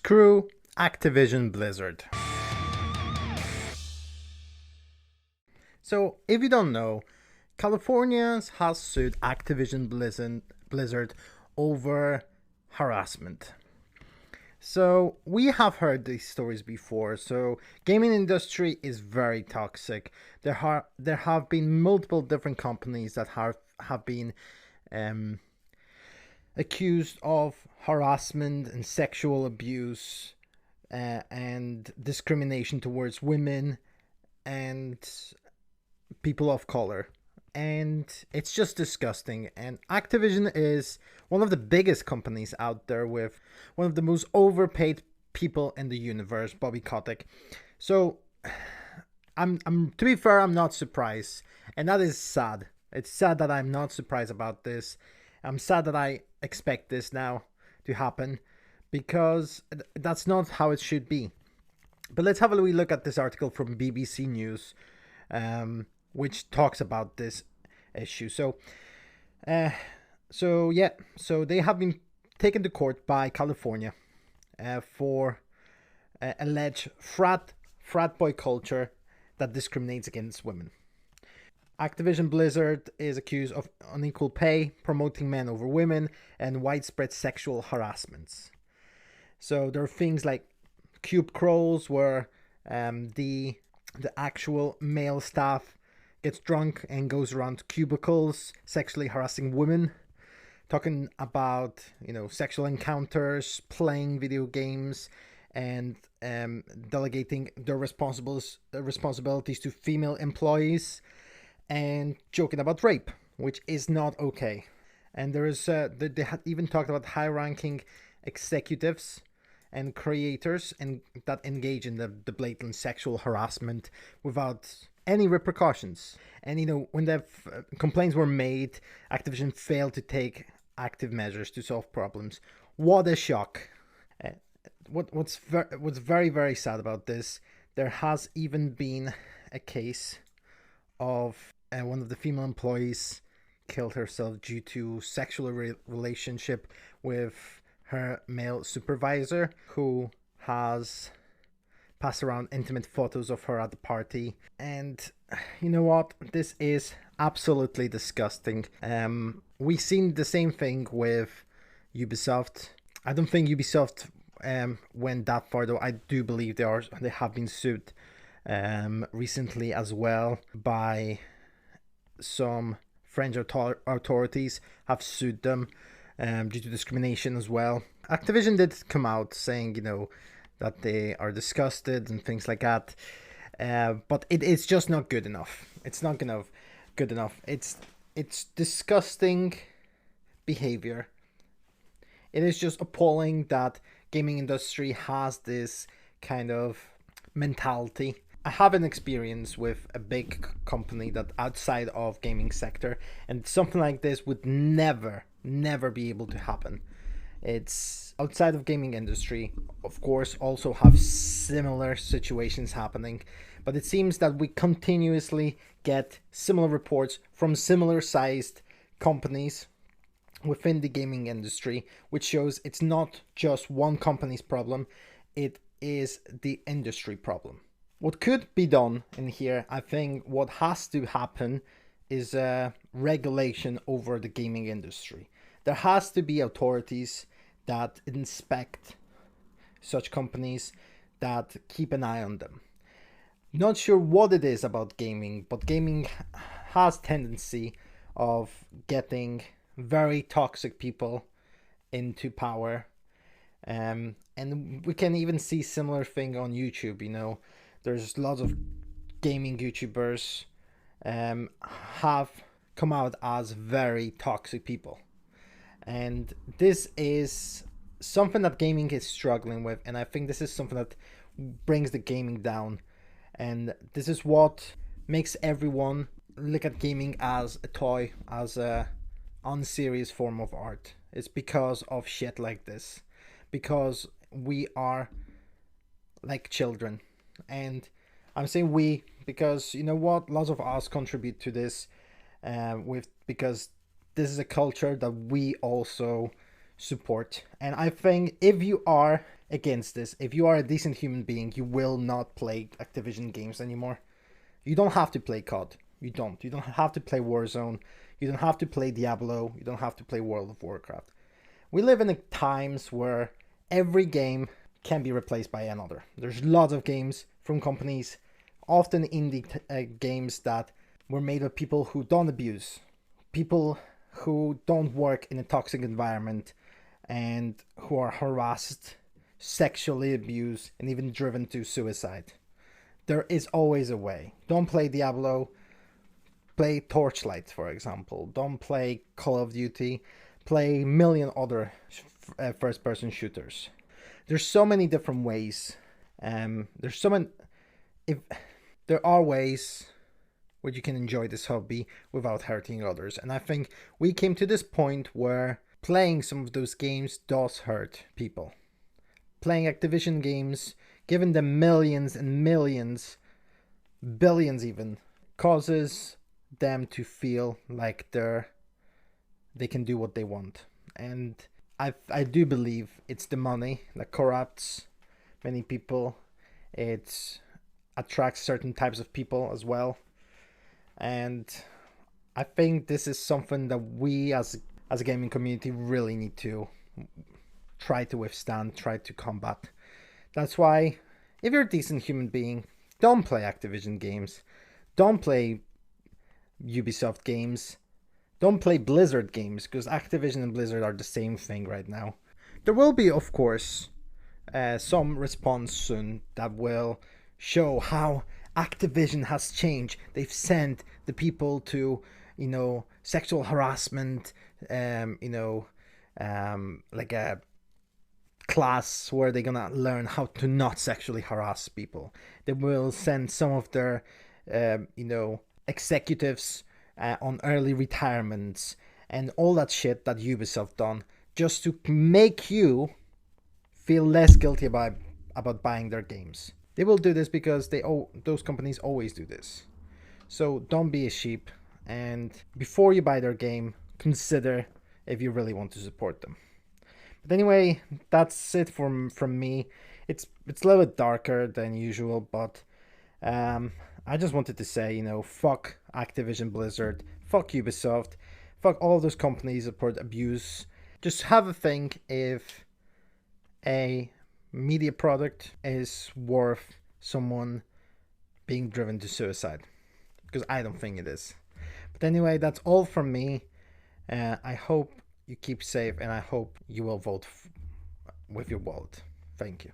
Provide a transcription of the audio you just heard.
Screw Activision Blizzard. So, if you don't know, California has sued Activision Blizzard over harassment. So, we have heard these stories before. So, gaming industry is very toxic. There have been multiple different companies that have been um, accused of harassment and sexual abuse and discrimination towards women and people of color. And it's just disgusting. And Activision is one of the biggest companies out there with one of the most overpaid people in the universe, Bobby Kotick. So I'm to be fair, I'm not surprised. And that is sad. It's sad that I'm not surprised about this. I'm sad that I expect this now to happen because that's not how it should be. But let's have a wee look at this article from BBC News, which talks about this issue. So they have been taken to court by California for alleged frat boy culture that discriminates against women. Activision Blizzard is accused of unequal pay, promoting men over women, and widespread sexual harassments. So there are things like cube crawls where the actual male staff gets drunk and goes around cubicles, sexually harassing women, talking about sexual encounters, playing video games, and delegating their responsibilities to female employees, and joking about rape, which is not okay. And there is they had even talked about high-ranking executives and creators and that engage in the blatant sexual harassment without any repercussions. And when the complaints were made, Activision failed to take active measures to solve problems. What a shock! What's very, very sad about this, there has even been a case of one of the female employees killed herself due to sexual relationship with her male supervisor, who has passed around intimate photos of her at the party. And you know what? This is absolutely disgusting. We've seen the same thing with Ubisoft. I don't think Ubisoft went that far, though. I do believe they have been sued recently as well by some French authorities have sued them due to discrimination as well. Activision did come out saying, that they are disgusted and things like that. But it's just not good enough. It's not good enough. It's disgusting behavior. It is just appalling that gaming industry has this kind of mentality. I have an experience with a big company that outside of gaming sector, and something like this would never be able to happen. It's outside of gaming industry, of course, also have similar situations happening, but it seems that we continuously get similar reports from similar sized companies within the gaming industry, which shows it's not just one company's problem, it is the industry problem. What could be done in here, I think what has to happen is a regulation over the gaming industry. There has to be authorities that inspect such companies, that keep an eye on them. Not sure what it is about gaming, but gaming has tendency of getting very toxic people into power. And we can even see similar thing on YouTube. There's lots of gaming YouTubers have come out as very toxic people. And this is something that gaming is struggling with. And I think this is something that brings the gaming down. And this is what makes everyone look at gaming as a toy, as a unserious form of art. It's because of shit like this. Because we are like children. And I'm saying we because lots of us contribute to this because this is a culture that we also support. And I think if you are against this. If you are a decent human being, you will not play Activision games anymore. You don't have to play COD. You don't. You don't have to play Warzone. You don't have to play Diablo. You don't have to play World of Warcraft. We live in times where every game can be replaced by another. There's lots of games from companies, often indie games that were made by people who don't abuse, people who don't work in a toxic environment, and who are harassed, sexually abused, and even driven to suicide. There is always a way. Don't play Diablo. Play Torchlight, for example. Don't play Call of Duty. Play a million other first-person shooters. There's so many different ways. There's so many. If there are ways where you can enjoy this hobby without hurting others, and I think we came to this point where playing some of those games does hurt people. Playing Activision games, giving them millions and millions, billions even, causes them to feel like they can do what they want. And I do believe it's the money that corrupts many people. It attracts certain types of people as well. And I think this is something that we as a gaming community really need to try to withstand, try to combat. That's why, if you're a decent human being, don't play Activision games. Don't play Ubisoft games. Don't play Blizzard games, because Activision and Blizzard are the same thing right now. There will be, of course, some response soon that will show how Activision has changed. They've sent the people to, sexual harassment, like a class where they're gonna learn how to not sexually harass people. They will send some of their, executives on early retirements and all that shit that Ubisoft done, just to make you feel less guilty about buying their games. They will do this because those companies always do this. So don't be a sheep, and before you buy their game, consider if you really want to support them. But anyway, that's it from me. It's a little bit darker than usual, but I just wanted to say, fuck Activision Blizzard, fuck Ubisoft, fuck all those companies that support abuse. Just have a think if a media product is worth someone being driven to suicide, because I don't think it is. But anyway, that's all from me. I hope you keep safe, and I hope you will vote with your wallet. Thank you.